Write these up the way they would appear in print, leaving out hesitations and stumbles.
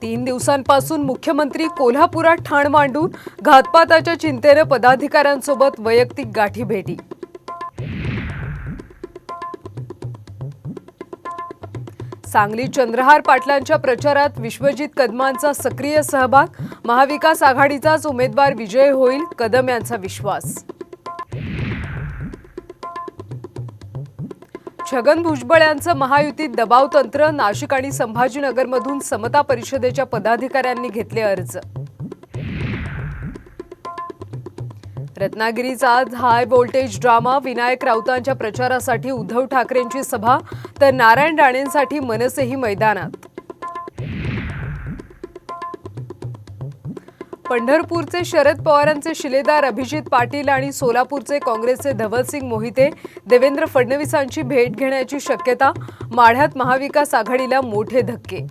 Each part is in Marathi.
3 दिवसांपासून मुख्यमंत्री कोल्हापुरात ठाण मांडून घातपाताच्या चिंतेने पदाधिकाऱ्यांसोबत वैयक्तिक गाठीभेटी। सांगली चंद्रहार पाटलांच्या प्रचारात विश्वजित कदमांचा सक्रिय सहभाग। महाविकास आघाडीचाच उमेदवार विजय होईल, कदम यांचा विश्वास। छगन भुजबळ यांचं महायुतीत दबाव तंत्र। नाशिक आणि संभाजीनगरमधून समता परिषदेच्या पदाधिकाऱ्यांनी घेतले अर्ज। रत्नागिरीचा आज हाय व्होल्टेज ड्रामा। विनायक राऊतांच्या प्रचारासाठी उद्धव ठाकरेंची सभा, तर नारायण राणेंसाठी मनसेही मैदानात। पंढरपूरचे शरद पवारांचे शिलेदार अभिजित पाटील आणि सोलापूरचे काँग्रेसचे धवलसिंग मोहिते देवेंद्र फडणवीसांची भेट घेण्याची शक्यता। माढ्यात महाविकास आघाडीला मोठे धक्के।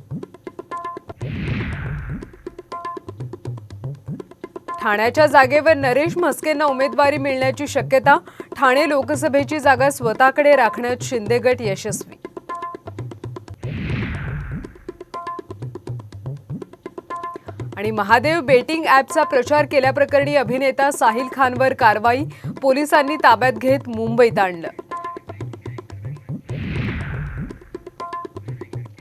ठाण्याच्या जागेवर नरेश म्हस्केंना उमेदवारी मिळण्याची शक्यता। ठाणे लोकसभेची जागा स्वतःकडे राखण्यात शिंदे गट यशस्वी। आणि महादेव बेटिंग ॲपचा प्रचार केल्याप्रकरणी अभिनेता साहिल खानवर कारवाई। पोलिसांनी ताब्यात घेत मुंबईत आणलं।